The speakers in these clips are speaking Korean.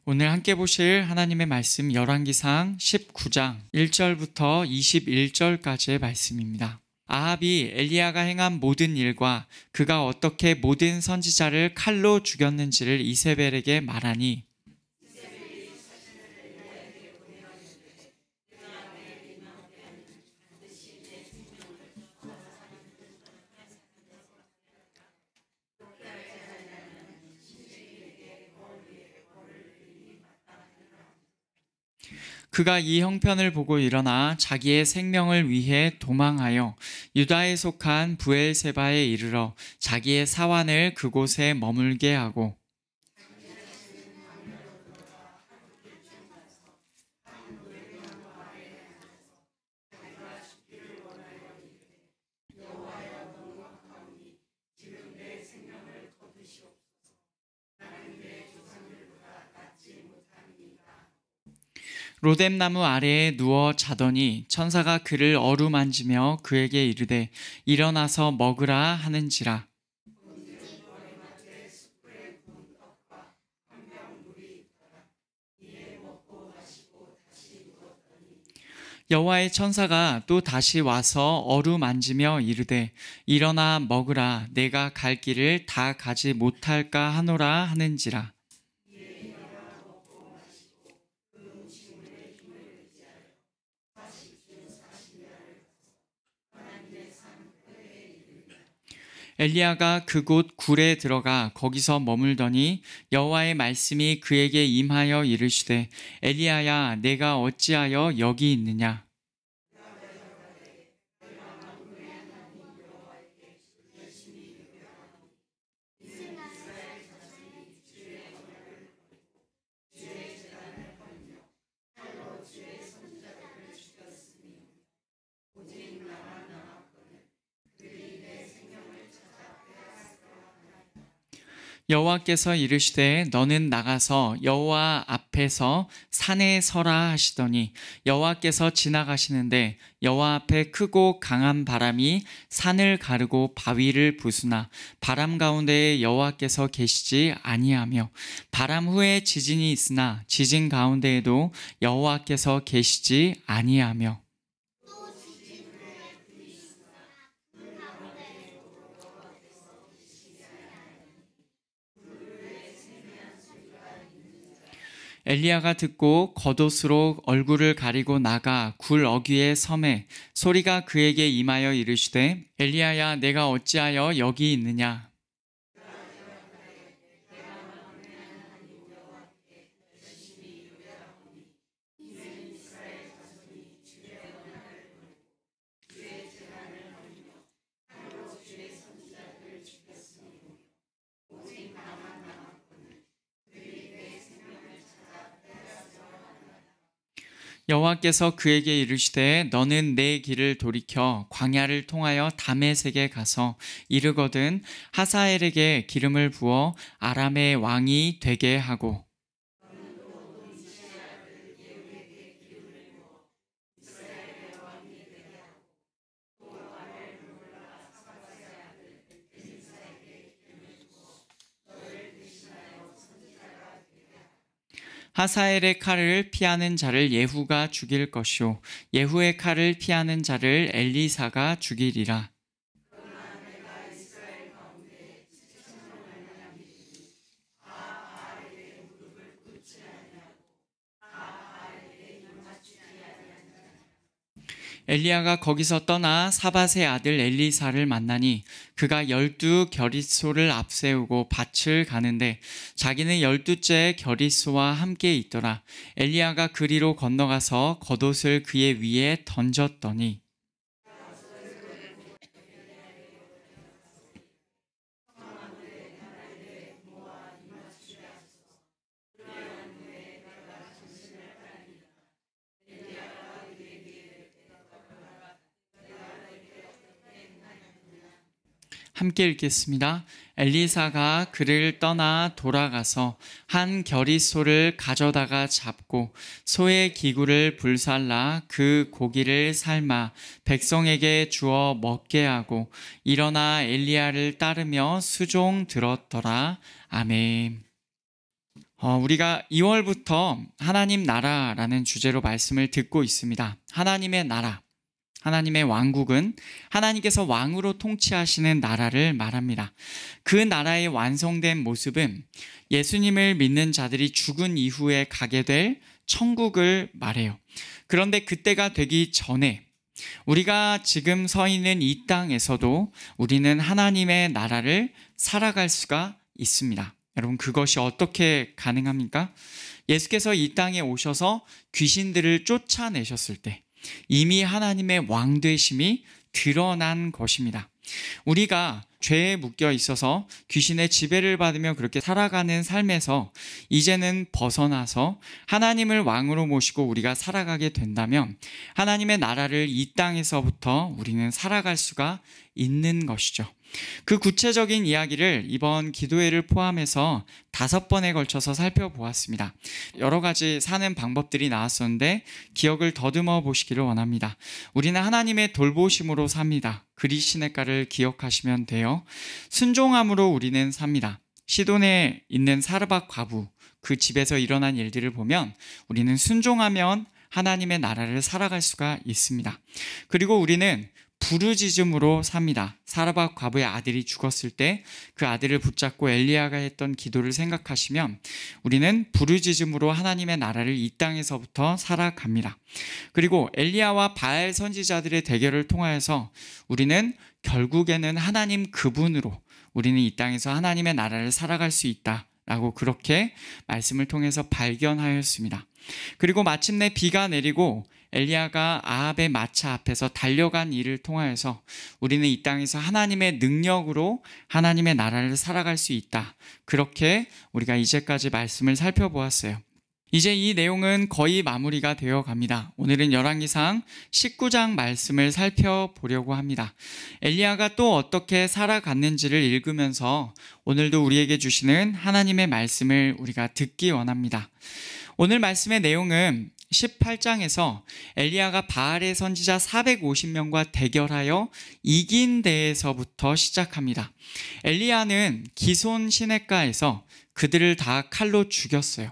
오늘 함께 보실 하나님의 말씀 열왕기상 19장 1절부터 21절까지의 말씀입니다. 아합이 엘리야가 행한 모든 일과 그가 어떻게 모든 선지자를 칼로 죽였는지를 이세벨에게 말하니 그가 이 형편을 보고 일어나 자기의 생명을 위해 도망하여 유다에 속한 브엘세바에 이르러 자기의 사환을 그곳에 머물게 하고 로뎀나무 아래에 누워 자더니 천사가 그를 어루만지며 그에게 이르되 일어나서 먹으라 하는지라. 여호와의 천사가 또 다시 와서 어루만지며 이르되 일어나 먹으라 내가 갈 길을 다 가지 못할까 하노라 하는지라. 엘리야가 그곳 굴에 들어가 거기서 머물더니 여호와의 말씀이 그에게 임하여 이르시되 엘리야야 내가 어찌하여 여기 있느냐. 여호와께서 이르시되 너는 나가서 여호와 앞에서 산에 서라 하시더니 여호와께서 지나가시는데 여호와 앞에 크고 강한 바람이 산을 가르고 바위를 부수나 바람 가운데에 여호와께서 계시지 아니하며 바람 후에 지진이 있으나 지진 가운데에도 여호와께서 계시지 아니하며 엘리야가 듣고 겉옷으로 얼굴을 가리고 나가 굴 어귀에 섬에 소리가 그에게 임하여 이르시되 엘리야야 내가 어찌하여 여기 있느냐. 여호와께서 그에게 이르시되 너는 내 길을 돌이켜 광야를 통하여 다메섹에 가서 이르거든 하사엘에게 기름을 부어 아람의 왕이 되게 하고 하사엘의 칼을 피하는 자를 예후가 죽일 것이요 예후의 칼을 피하는 자를 엘리사가 죽이리라. 엘리야가 거기서 떠나 사밧의 아들 엘리사를 만나니 그가 12 겨릿소를 앞세우고 밭을 가는데 자기는 12째 겨릿소와 함께 있더라. 엘리야가 그리로 건너가서 겉옷을 그의 위에 던졌더니 함께 읽겠습니다. 엘리사가 그를 떠나 돌아가서 한 겨릿소를 가져다가 잡고 소의 기구를 불살라 그 고기를 삶아 백성에게 주어 먹게 하고 일어나 엘리야를 따르며 수종 들었더라. 아멘. 우리가 2월부터 하나님 나라라는 주제로 말씀을 듣고 있습니다. 하나님의 나라, 하나님의 왕국은 하나님께서 왕으로 통치하시는 나라를 말합니다. 그 나라의 완성된 모습은 예수님을 믿는 자들이 죽은 이후에 가게 될 천국을 말해요. 그런데 그때가 되기 전에 우리가 지금 서 있는 이 땅에서도 우리는 하나님의 나라를 살아갈 수가 있습니다. 여러분, 그것이 어떻게 가능합니까? 예수께서 이 땅에 오셔서 귀신들을 쫓아내셨을 때 이미 하나님의 왕 되심이 드러난 것입니다. 우리가 죄에 묶여 있어서 귀신의 지배를 받으며 그렇게 살아가는 삶에서 이제는 벗어나서 하나님을 왕으로 모시고 우리가 살아가게 된다면 하나님의 나라를 이 땅에서부터 우리는 살아갈 수가 있는 것이죠. 그 구체적인 이야기를 이번 기도회를 포함해서 5번에 걸쳐서 살펴보았습니다. 여러 가지 사는 방법들이 나왔었는데 기억을 더듬어 보시기를 원합니다. 우리는 하나님의 돌보심으로 삽니다. 그리시네가를 기억하시면 돼요. 순종함으로 우리는 삽니다. 시돈에 있는 사르밧 과부, 그 집에서 일어난 일들을 보면 우리는 순종하면 하나님의 나라를 살아갈 수가 있습니다. 그리고 우리는 부르짖음으로 삽니다. 사르밧 과부의 아들이 죽었을 때 그 아들을 붙잡고 엘리야가 했던 기도를 생각하시면 우리는 부르짖음으로 하나님의 나라를 이 땅에서부터 살아갑니다. 그리고 엘리야와 바알 선지자들의 대결을 통하여서 우리는 결국에는 하나님 그분으로 우리는 이 땅에서 하나님의 나라를 살아갈 수 있다라고 그렇게 말씀을 통해서 발견하였습니다. 그리고 마침내 비가 내리고 엘리야가 아합의 마차 앞에서 달려간 일을 통하여서 우리는 이 땅에서 하나님의 능력으로 하나님의 나라를 살아갈 수 있다. 그렇게 우리가 이제까지 말씀을 살펴보았어요. 이제 이 내용은 거의 마무리가 되어 갑니다. 오늘은 열왕기상 19장 말씀을 살펴보려고 합니다. 엘리야가 또 어떻게 살아갔는지를 읽으면서 오늘도 우리에게 주시는 하나님의 말씀을 우리가 듣기 원합니다. 오늘 말씀의 내용은 18장에서 엘리야가 바알의 선지자 450명과 대결하여 이긴 데에서부터 시작합니다. 엘리야는 기손 시냇가에서 그들을 다 칼로 죽였어요.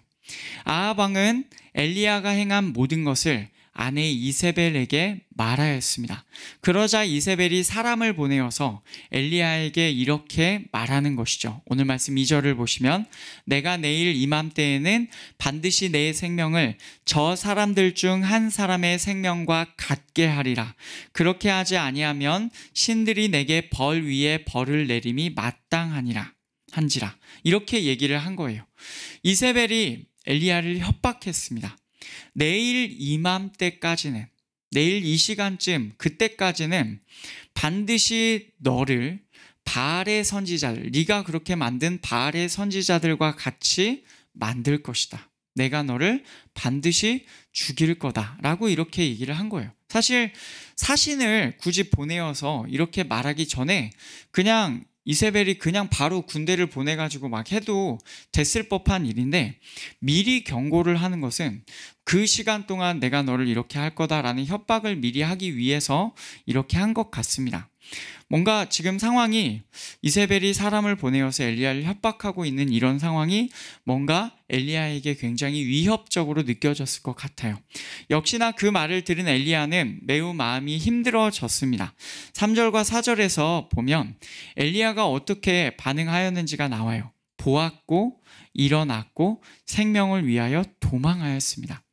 아합 왕은 엘리야가 행한 모든 것을 아내 이세벨에게 말하였습니다. 그러자 이세벨이 사람을 보내어서 엘리야에게 이렇게 말하는 것이죠. 오늘 말씀 2절을 보시면 내가 내일 이맘때에는 반드시 내 생명을 저 사람들 중 한 사람의 생명과 같게 하리라. 그렇게 하지 아니하면 신들이 내게 벌 위에 벌을 내림이 마땅하니라 한지라. 이렇게 얘기를 한 거예요. 이세벨이 엘리야를 협박했습니다. 내일 이맘때까지는, 내일 이 시간쯤, 그때까지는 반드시 너를 바알의 선지자들, 네가 그렇게 만든 바알의 선지자들과 같이 만들 것이다. 내가 너를 반드시 죽일 거다 라고 이렇게 얘기를 한 거예요. 사실 사신을 굳이 보내어서 이렇게 말하기 전에 그냥 이세벨이 그냥 바로 군대를 보내가지고 막 해도 됐을 법한 일인데 미리 경고를 하는 것은 그 시간 동안 내가 너를 이렇게 할 거다라는 협박을 미리 하기 위해서 이렇게 한 것 같습니다. 뭔가 지금 상황이 이세벨이 사람을 보내어서 엘리야를 협박하고 있는 이런 상황이 뭔가 엘리야에게 굉장히 위협적으로 느껴졌을 것 같아요. 역시나 그 말을 들은 엘리야는 매우 마음이 힘들어졌습니다. 3절과 4절에서 보면 엘리야가 어떻게 반응하였는지가 나와요. 보았고 일어났고 생명을 위하여 도망하였습니다.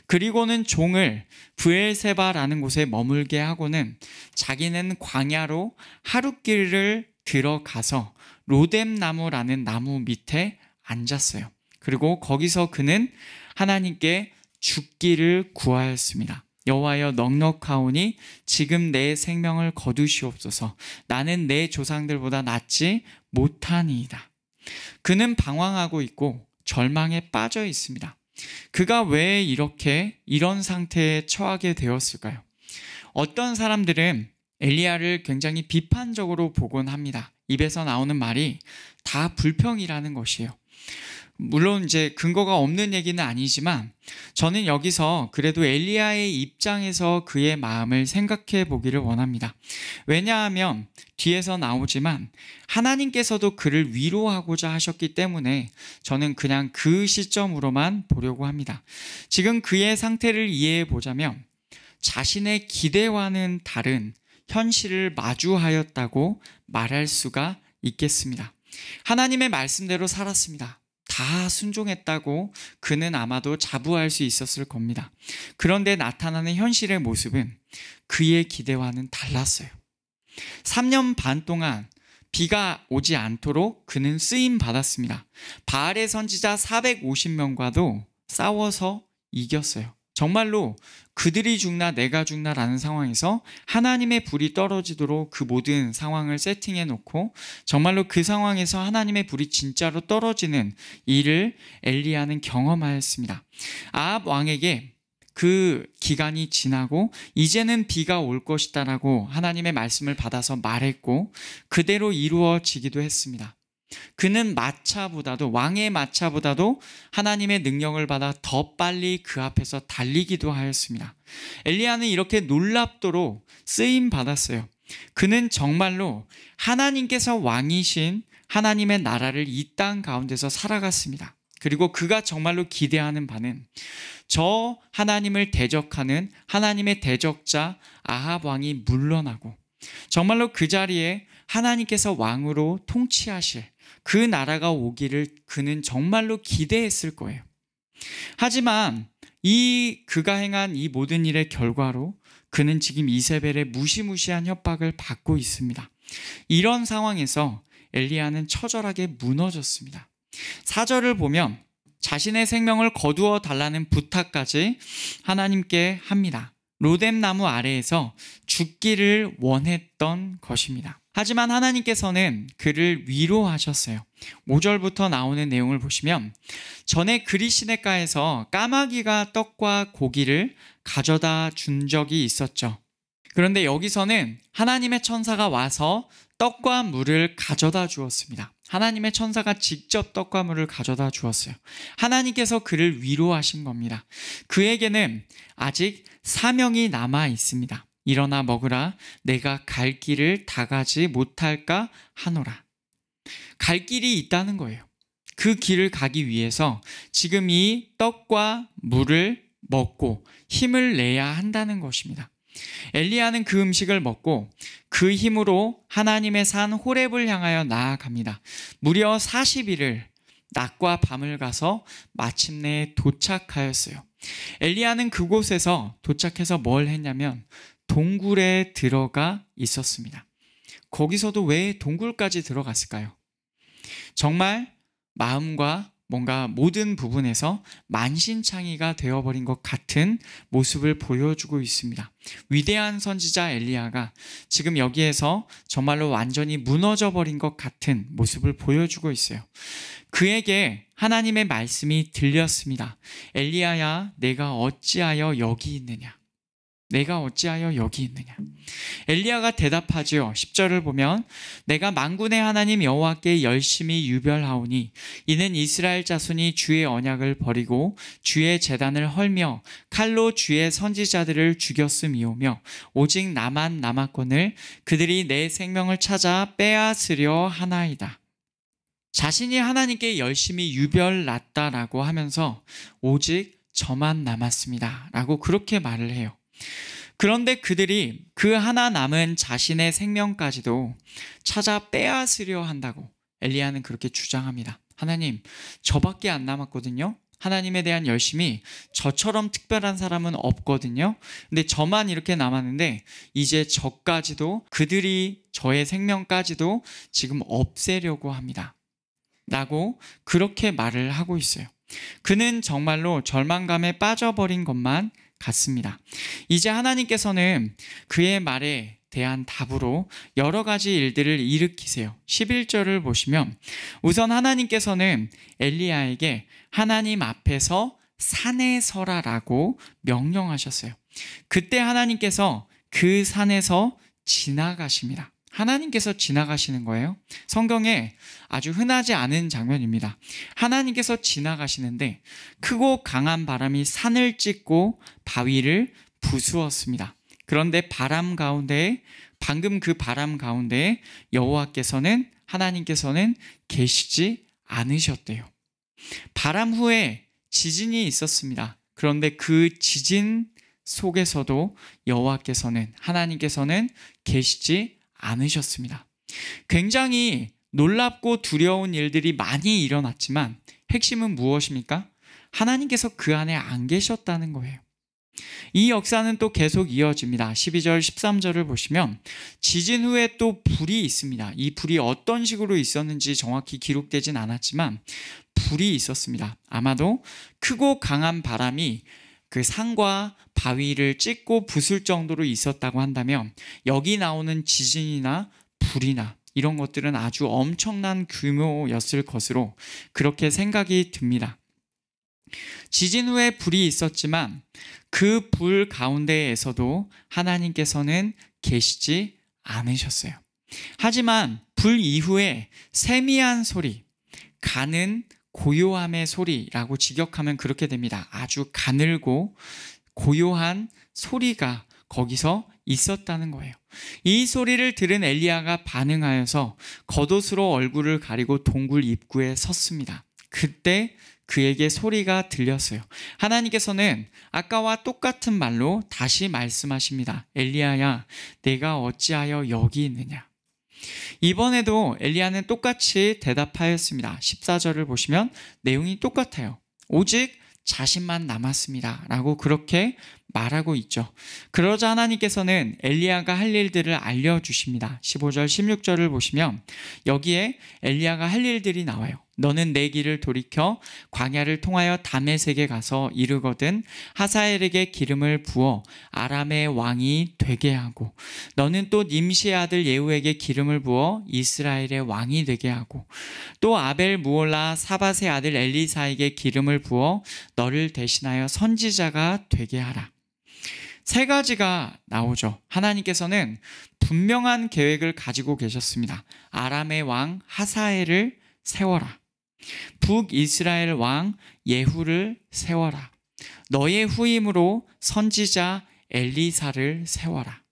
그리고는 종을 브엘세바라는 곳에 머물게 하고는 자기는 광야로 하룻길을 들어가서 로뎀나무라는 나무 밑에 앉았어요. 그리고 거기서 그는 하나님께 죽기를 구하였습니다. 여호와여 넉넉하오니 지금 내 생명을 거두시옵소서. 나는 내 조상들보다 낫지 못하니이다. 그는 방황하고 있고 절망에 빠져 있습니다. 그가 왜 이런 상태에 처하게 되었을까요? 어떤 사람들은 엘리야를 굉장히 비판적으로 보곤 합니다. 입에서 나오는 말이 다 불평이라는 것이에요. 물론 이제 근거가 없는 얘기는 아니지만 저는 여기서 그래도 엘리야의 입장에서 그의 마음을 생각해 보기를 원합니다. 왜냐하면 뒤에서 나오지만 하나님께서도 그를 위로하고자 하셨기 때문에 저는 그냥 그 시점으로만 보려고 합니다. 지금 그의 상태를 이해해 보자면 자신의 기대와는 다른 현실을 마주하였다고 말할 수가 있겠습니다. 하나님의 말씀대로 살았습니다. 다 순종했다고 그는 아마도 자부할 수 있었을 겁니다. 그런데 나타나는 현실의 모습은 그의 기대와는 달랐어요. 3년 반 동안 비가 오지 않도록 그는 쓰임 받았습니다. 바알의 선지자 450명과도 싸워서 이겼어요. 정말로 그들이 죽나 내가 죽나라는 상황에서 하나님의 불이 떨어지도록 그 모든 상황을 세팅해 놓고 정말로 그 상황에서 하나님의 불이 진짜로 떨어지는 일을 엘리야는 경험하였습니다. 아합 왕에게 그 기간이 지나고 이제는 비가 올 것이다라고 하나님의 말씀을 받아서 말했고 그대로 이루어지기도 했습니다. 그는 마차보다도 왕의 마차보다도 하나님의 능력을 받아 더 빨리 그 앞에서 달리기도 하였습니다. 엘리야는 이렇게 놀랍도록 쓰임 받았어요. 그는 정말로 하나님께서 왕이신 하나님의 나라를 이 땅 가운데서 살아갔습니다. 그리고 그가 정말로 기대하는 바는 저 하나님을 대적하는 하나님의 대적자 아합 왕이 물러나고 정말로 그 자리에 하나님께서 왕으로 통치하실 그 나라가 오기를 그는 정말로 기대했을 거예요. 하지만 그가 행한 이 모든 일의 결과로 그는 지금 이세벨의 무시무시한 협박을 받고 있습니다. 이런 상황에서 엘리야는 처절하게 무너졌습니다. 4절을 보면 자신의 생명을 거두어 달라는 부탁까지 하나님께 합니다. 로뎀나무 아래에서 죽기를 원했던 것입니다. 하지만 하나님께서는 그를 위로하셨어요. 5절부터 나오는 내용을 보시면 전에 그리시네가에서 까마귀가 떡과 고기를 가져다 준 적이 있었죠. 그런데 여기서는 하나님의 천사가 와서 떡과 물을 가져다 주었습니다. 하나님의 천사가 직접 떡과 물을 가져다 주었어요. 하나님께서 그를 위로하신 겁니다. 그에게는 아직 사명이 남아 있습니다. 일어나 먹으라. 내가 갈 길을 다 가지 못할까 하노라. 갈 길이 있다는 거예요. 그 길을 가기 위해서 지금 이 떡과 물을 먹고 힘을 내야 한다는 것입니다. 엘리야는 그 음식을 먹고 그 힘으로 하나님의 산 호렙을 향하여 나아갑니다. 무려 40일을 낮과 밤을 가서 마침내 도착하였어요. 엘리야는 그곳에서 도착해서 뭘 했냐면 동굴에 들어가 있었습니다. 거기서도 왜 동굴까지 들어갔을까요? 정말 마음과 뭔가 모든 부분에서 만신창이가 되어버린 것 같은 모습을 보여주고 있습니다. 위대한 선지자 엘리야가 지금 여기에서 정말로 완전히 무너져버린 것 같은 모습을 보여주고 있어요. 그에게 하나님의 말씀이 들렸습니다. 엘리야야, 내가 어찌하여 여기 있느냐? 내가 어찌하여 여기 있느냐? 엘리야가 대답하지요. 10절을 보면 내가 만군의 하나님 여호와께 열심히 유별하오니 이는 이스라엘 자손이 주의 언약을 버리고 주의 제단을 헐며 칼로 주의 선지자들을 죽였음이오며 오직 나만 남았거늘 그들이 내 생명을 찾아 빼앗으려 하나이다. 자신이 하나님께 열심히 유별났다라고 하면서 오직 저만 남았습니다 라고 그렇게 말을 해요. 그런데 그들이 그 하나 남은 자신의 생명까지도 찾아 빼앗으려 한다고 엘리야는 그렇게 주장합니다. 하나님, 저밖에 안 남았거든요. 하나님에 대한 열심이 저처럼 특별한 사람은 없거든요. 근데 저만 이렇게 남았는데 이제 저까지도 그들이 저의 생명까지도 지금 없애려고 합니다. 라고 그렇게 말을 하고 있어요. 그는 정말로 절망감에 빠져버린 것만 같습니다. 이제 하나님께서는 그의 말에 대한 답으로 여러 가지 일들을 일으키세요. 11절을 보시면 우선 하나님께서는 엘리야에게 하나님 앞에서 산에 서라라고 명령하셨어요. 그때 하나님께서 그 산에서 지나가십니다. 하나님께서 지나가시는 거예요. 성경에 아주 흔하지 않은 장면입니다. 하나님께서 지나가시는데 크고 강한 바람이 산을 찢고 바위를 부수었습니다. 그런데 방금 그 바람 가운데 하나님께서는 계시지 않으셨대요. 바람 후에 지진이 있었습니다. 그런데 그 지진 속에서도 하나님께서는 계시지 않으셨습니다. 굉장히 놀랍고 두려운 일들이 많이 일어났지만 핵심은 무엇입니까? 하나님께서 그 안에 안 계셨다는 거예요. 이 역사는 또 계속 이어집니다. 12절, 13절을 보시면 지진 후에 또 불이 있습니다. 이 불이 어떤 식으로 있었는지 정확히 기록되진 않았지만 불이 있었습니다. 아마도 크고 강한 바람이 그 산과 바위를 찢고 부술 정도로 있었다고 한다면 여기 나오는 지진이나 불이나 이런 것들은 아주 엄청난 규모였을 것으로 그렇게 생각이 듭니다. 지진 후에 불이 있었지만 그 불 가운데에서도 하나님께서는 계시지 않으셨어요. 하지만 불 이후에 세미한 소리, 가는 고요함의 소리라고 직역하면 그렇게 됩니다. 아주 가늘고 고요한 소리가 거기서 있었다는 거예요. 이 소리를 들은 엘리야가 반응하여서 겉옷으로 얼굴을 가리고 동굴 입구에 섰습니다. 그때 그에게 소리가 들렸어요. 하나님께서는 아까와 똑같은 말로 다시 말씀하십니다. 엘리야야, 내가 어찌하여 여기 있느냐? 이번에도 엘리야는 똑같이 대답하였습니다. 14절을 보시면 내용이 똑같아요. 오직 자신만 남았습니다. 라고 그렇게 말하고 있죠. 그러자 하나님께서는 엘리야가 할 일들을 알려주십니다. 15절, 16절을 보시면 여기에 엘리야가 할 일들이 나와요. 너는 내 길을 돌이켜 광야를 통하여 다메섹에 가서 이르거든 하사엘에게 기름을 부어 아람의 왕이 되게 하고 너는 또 님시의 아들 예후에게 기름을 부어 이스라엘의 왕이 되게 하고 또 아벨 무올라 사밧의 아들 엘리사에게 기름을 부어 너를 대신하여 선지자가 되게 하라. 세 가지가 나오죠. 하나님께서는 분명한 계획을 가지고 계셨습니다. 아람의 왕 하사엘을 세워라. 북이스라엘 왕 예후를 세워라. 너의 후임으로 선지자 엘리사를 세워라.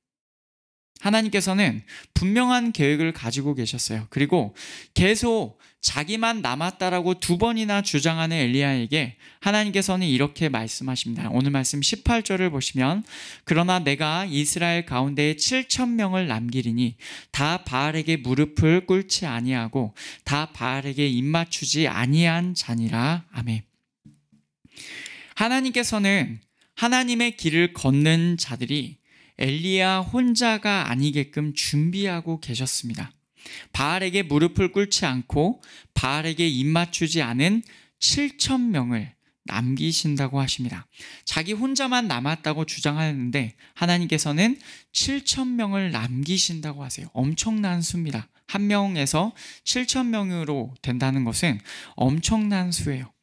하나님께서는 분명한 계획을 가지고 계셨어요. 그리고 계속 자기만 남았다라고 2번이나 주장하는 엘리야에게 하나님께서는 이렇게 말씀하십니다. 오늘 말씀 18절을 보시면 그러나 내가 이스라엘 가운데에 7,000명을 남기리니 다 바알에게 무릎을 꿇지 아니하고 다 바알에게 입맞추지 아니한 자니라. 아멘. 하나님께서는 하나님의 길을 걷는 자들이 엘리야 혼자가 아니게끔 준비하고 계셨습니다. 바알에게 무릎을 꿇지 않고 바알에게 입맞추지 않은 7,000명을 남기신다고 하십니다. 자기 혼자만 남았다고 주장하는데 하나님께서는 7,000명을 남기신다고 하세요. 엄청난 수입니다. 한 명에서 7,000명으로 된다는 것은 엄청난 수예요.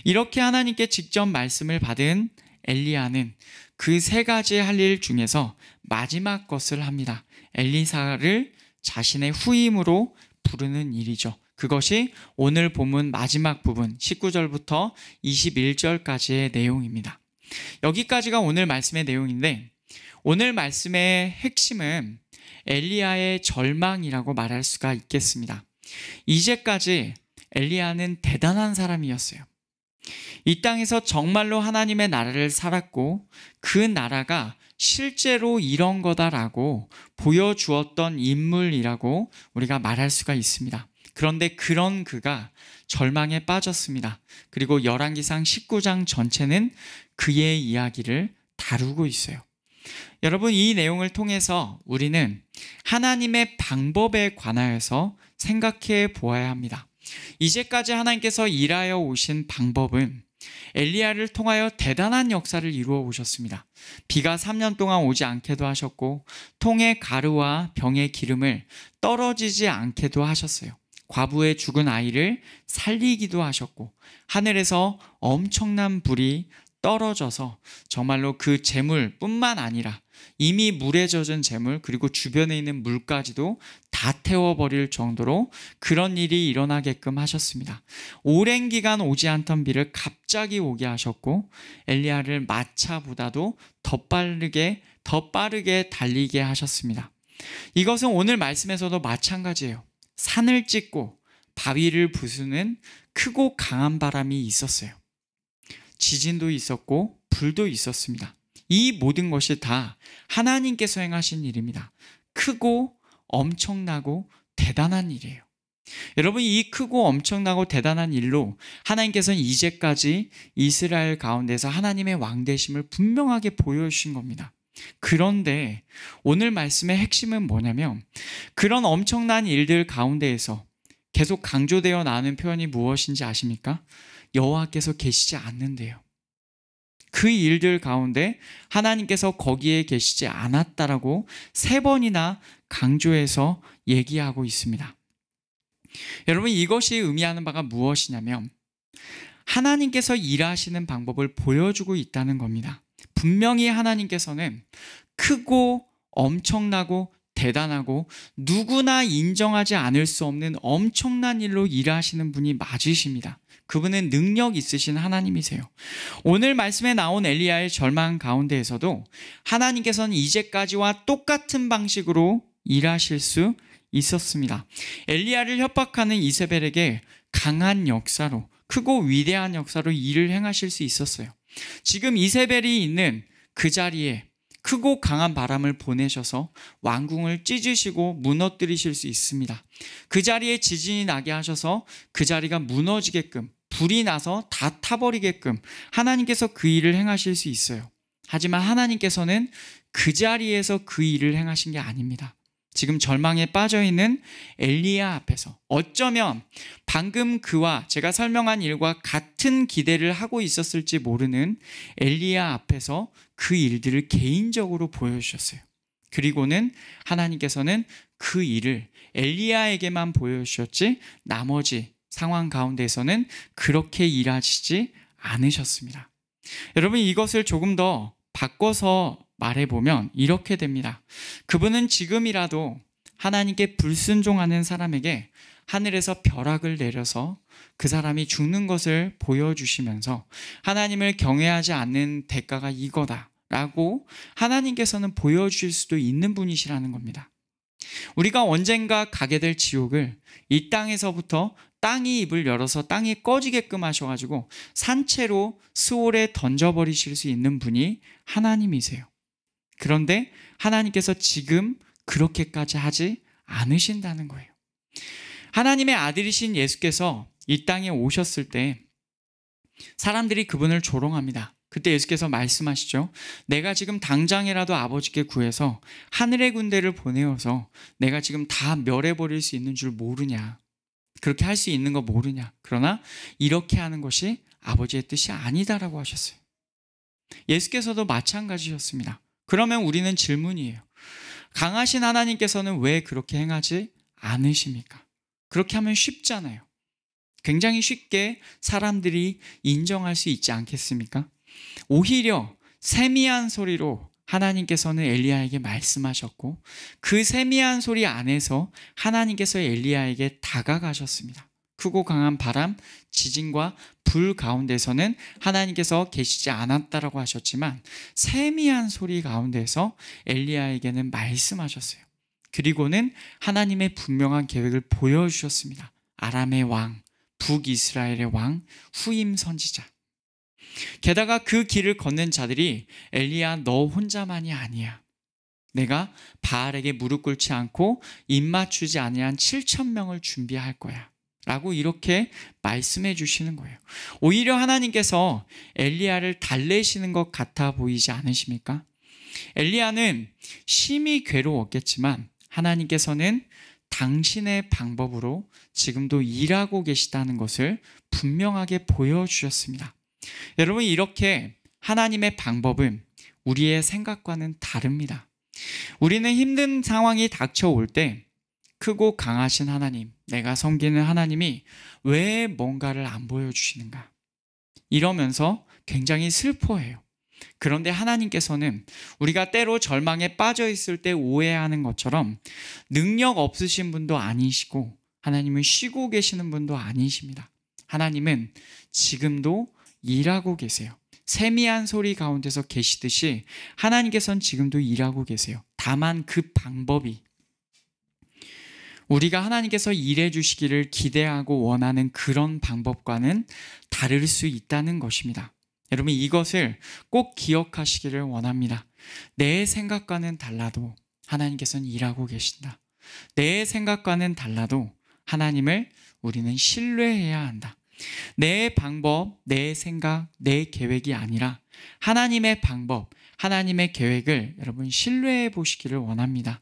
이렇게 하나님께 직접 말씀을 받은 엘리야는 그 세 가지 할 일 중에서 마지막 것을 합니다. 엘리사를 자신의 후임으로 부르는 일이죠. 그것이 오늘 본문 마지막 부분 19절부터 21절까지의 내용입니다. 여기까지가 오늘 말씀의 내용인데 오늘 말씀의 핵심은 엘리야의 절망이라고 말할 수가 있겠습니다. 이제까지 엘리야는 대단한 사람이었어요. 이 땅에서 정말로 하나님의 나라를 살았고 그 나라가 실제로 이런 거다라고 보여주었던 인물이라고 우리가 말할 수가 있습니다. 그런데 그런 그가 절망에 빠졌습니다. 그리고 열왕기상 19장 전체는 그의 이야기를 다루고 있어요. 여러분, 이 내용을 통해서 우리는 하나님의 방법에 관하여서 생각해 보아야 합니다. 이제까지 하나님께서 일하여 오신 방법은 엘리야를 통하여 대단한 역사를 이루어 오셨습니다. 비가 3년 동안 오지 않게도 하셨고 통의 가루와 병의 기름을 떨어지지 않게도 하셨어요. 과부의 죽은 아이를 살리기도 하셨고 하늘에서 엄청난 불이 떨어져서 정말로 그 재물뿐만 아니라 이미 물에 젖은 재물 그리고 주변에 있는 물까지도 다 태워버릴 정도로 그런 일이 일어나게끔 하셨습니다. 오랜 기간 오지 않던 비를 갑자기 오게 하셨고 엘리야를 마차보다도 더 빠르게 달리게 하셨습니다. 이것은 오늘 말씀에서도 마찬가지예요. 산을 찢고 바위를 부수는 크고 강한 바람이 있었어요. 지진도 있었고 불도 있었습니다. 이 모든 것이 다 하나님께서 행하신 일입니다. 크고 엄청나고 대단한 일이에요. 여러분, 이 크고 엄청나고 대단한 일로 하나님께서는 이제까지 이스라엘 가운데서 하나님의 왕되심을 분명하게 보여주신 겁니다. 그런데 오늘 말씀의 핵심은 뭐냐면 그런 엄청난 일들 가운데에서 계속 강조되어 나오는 표현이 무엇인지 아십니까? 여호와께서 계시지 않는데요. 그 일들 가운데 하나님께서 거기에 계시지 않았다라고 3번이나 강조해서 얘기하고 있습니다. 여러분, 이것이 의미하는 바가 무엇이냐면 하나님께서 일하시는 방법을 보여주고 있다는 겁니다. 분명히 하나님께서는 크고 엄청나고 대단하고 누구나 인정하지 않을 수 없는 엄청난 일로 일하시는 분이 맞으십니다. 그분은 능력 있으신 하나님이세요. 오늘 말씀에 나온 엘리야의 절망 가운데에서도 하나님께서는 이제까지와 똑같은 방식으로 일하실 수 있었습니다. 엘리야를 협박하는 이세벨에게 강한 역사로, 크고 위대한 역사로 일을 행하실 수 있었어요. 지금 이세벨이 있는 그 자리에 크고 강한 바람을 보내셔서 왕궁을 찢으시고 무너뜨리실 수 있습니다. 그 자리에 지진이 나게 하셔서 그 자리가 무너지게끔, 불이 나서 다 타버리게끔 하나님께서 그 일을 행하실 수 있어요. 하지만 하나님께서는 그 자리에서 그 일을 행하신 게 아닙니다. 지금 절망에 빠져있는 엘리야 앞에서 어쩌면 방금 그와 제가 설명한 일과 같은 기대를 하고 있었을지 모르는 엘리야 앞에서 그 일들을 개인적으로 보여주셨어요. 그리고는 하나님께서는 그 일을 엘리야에게만 보여주셨지 나머지 상황 가운데서는 그렇게 일하시지 않으셨습니다. 여러분, 이것을 조금 더 바꿔서 말해보면 이렇게 됩니다. 그분은 지금이라도 하나님께 불순종하는 사람에게 하늘에서 벼락을 내려서 그 사람이 죽는 것을 보여주시면서 하나님을 경외하지 않는 대가가 이거다라고 하나님께서는 보여주실 수도 있는 분이시라는 겁니다. 우리가 언젠가 가게 될 지옥을 이 땅에서부터 땅이 입을 열어서 땅이 꺼지게끔 하셔가지고 산채로 스올에 던져버리실 수 있는 분이 하나님이세요. 그런데 하나님께서 지금 그렇게까지 하지 않으신다는 거예요. 하나님의 아들이신 예수께서 이 땅에 오셨을 때 사람들이 그분을 조롱합니다. 그때 예수께서 말씀하시죠. 내가 지금 당장이라도 아버지께 구해서 하늘의 군대를 보내어서 내가 지금 다 멸해버릴 수 있는 줄 모르냐. 그렇게 할 수 있는 거 모르냐. 그러나 이렇게 하는 것이 아버지의 뜻이 아니다라고 하셨어요. 예수께서도 마찬가지였습니다. 그러면 우리는 질문이에요. 강하신 하나님께서는 왜 그렇게 행하지 않으십니까? 그렇게 하면 쉽잖아요. 굉장히 쉽게 사람들이 인정할 수 있지 않겠습니까? 오히려 세미한 소리로 하나님께서는 엘리야에게 말씀하셨고 그 세미한 소리 안에서 하나님께서 엘리야에게 다가가셨습니다. 크고 강한 바람, 지진과 불 가운데서는 하나님께서 계시지 않았다라고 하셨지만 세미한 소리 가운데서 엘리야에게는 말씀하셨어요. 그리고는 하나님의 분명한 계획을 보여주셨습니다. 아람의 왕, 북이스라엘의 왕, 후임 선지자. 게다가 그 길을 걷는 자들이 엘리야 너 혼자만이 아니야. 내가 바알에게 무릎 꿇지 않고 입 맞추지 아니한 7,000명을 준비할 거야. 라고 이렇게 말씀해 주시는 거예요. 오히려 하나님께서 엘리야를 달래시는 것 같아 보이지 않으십니까? 엘리야는 심히 괴로웠겠지만 하나님께서는 당신의 방법으로 지금도 일하고 계시다는 것을 분명하게 보여주셨습니다. 여러분, 이렇게 하나님의 방법은 우리의 생각과는 다릅니다. 우리는 힘든 상황이 닥쳐올 때 크고 강하신 하나님, 내가 섬기는 하나님이 왜 뭔가를 안 보여주시는가? 이러면서 굉장히 슬퍼해요. 그런데 하나님께서는 우리가 때로 절망에 빠져 있을 때 오해하는 것처럼 능력 없으신 분도 아니시고 하나님은 쉬고 계시는 분도 아니십니다. 하나님은 지금도 일하고 계세요. 세미한 소리 가운데서 계시듯이 하나님께서는 지금도 일하고 계세요. 다만 그 방법이 우리가 하나님께서 일해 주시기를 기대하고 원하는 그런 방법과는 다를 수 있다는 것입니다. 여러분, 이것을 꼭 기억하시기를 원합니다. 내 생각과는 달라도 하나님께서는 일하고 계신다. 내 생각과는 달라도 하나님을 우리는 신뢰해야 한다. 내 방법, 내 생각, 내 계획이 아니라 하나님의 방법, 하나님의 계획을 여러분 신뢰해 보시기를 원합니다.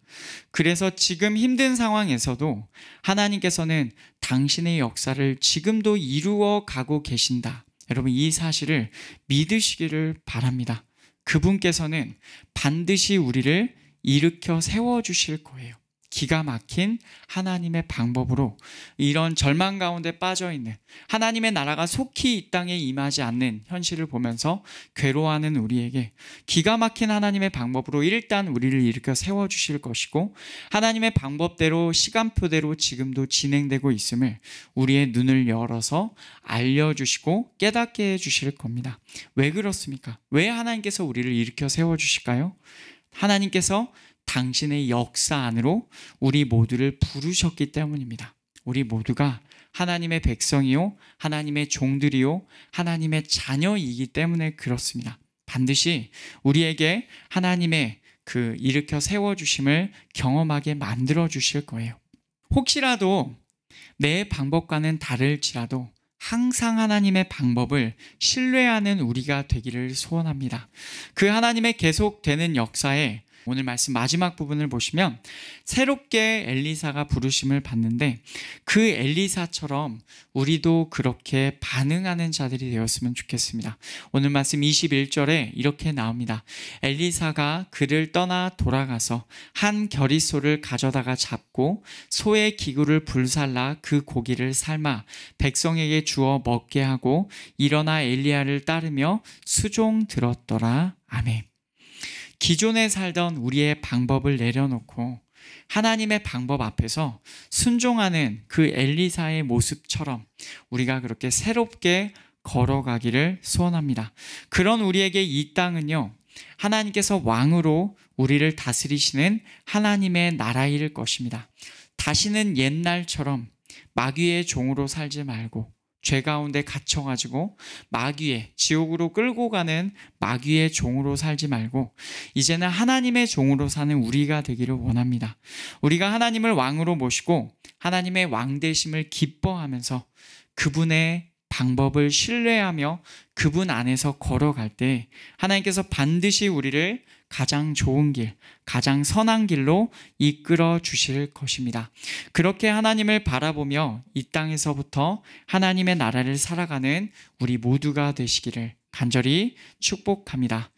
그래서 지금 힘든 상황에서도 하나님께서는 당신의 역사를 지금도 이루어 가고 계신다. 여러분, 이 사실을 믿으시기를 바랍니다. 그분께서는 반드시 우리를 일으켜 세워주실 거예요. 기가 막힌 하나님의 방법으로 이런 절망 가운데 빠져있는, 하나님의 나라가 속히 이 땅에 임하지 않는 현실을 보면서 괴로워하는 우리에게 기가 막힌 하나님의 방법으로 일단 우리를 일으켜 세워주실 것이고, 하나님의 방법대로 시간표대로 지금도 진행되고 있음을 우리의 눈을 열어서 알려주시고 깨닫게 해주실 겁니다. 왜 그렇습니까? 왜 하나님께서 우리를 일으켜 세워주실까요? 하나님께서 당신의 역사 안으로 우리 모두를 부르셨기 때문입니다. 우리 모두가 하나님의 백성이요, 하나님의 종들이요, 하나님의 자녀이기 때문에 그렇습니다. 반드시 우리에게 하나님의 그 일으켜 세워주심을 경험하게 만들어주실 거예요. 혹시라도 내 방법과는 다를지라도 항상 하나님의 방법을 신뢰하는 우리가 되기를 소원합니다. 그 하나님의 계속되는 역사에 오늘 말씀 마지막 부분을 보시면 새롭게 엘리사가 부르심을 받는데 그 엘리사처럼 우리도 그렇게 반응하는 자들이 되었으면 좋겠습니다. 오늘 말씀 21절에 이렇게 나옵니다. 엘리사가 그를 떠나 돌아가서 한 겨릿소를 가져다가 잡고 소의 기구를 불살라 그 고기를 삶아 백성에게 주어 먹게 하고 일어나 엘리야를 따르며 수종 들었더라. 아멘. 기존에 살던 우리의 방법을 내려놓고 하나님의 방법 앞에서 순종하는 그 엘리사의 모습처럼 우리가 그렇게 새롭게 걸어가기를 소원합니다. 그런 우리에게 이 땅은요, 하나님께서 왕으로 우리를 다스리시는 하나님의 나라일 것입니다. 다시는 옛날처럼 마귀의 종으로 살지 말고 죄 가운데 갇혀가지고 마귀의 지옥으로 끌고 가는 마귀의 종으로 살지 말고 이제는 하나님의 종으로 사는 우리가 되기를 원합니다. 우리가 하나님을 왕으로 모시고 하나님의 왕 되심을 기뻐하면서 그분의 방법을 신뢰하며 그분 안에서 걸어갈 때 하나님께서 반드시 우리를 가장 좋은 길, 가장 선한 길로 이끌어 주실 것입니다. 그렇게 하나님을 바라보며 이 땅에서부터 하나님의 나라를 살아가는 우리 모두가 되시기를 간절히 축복합니다.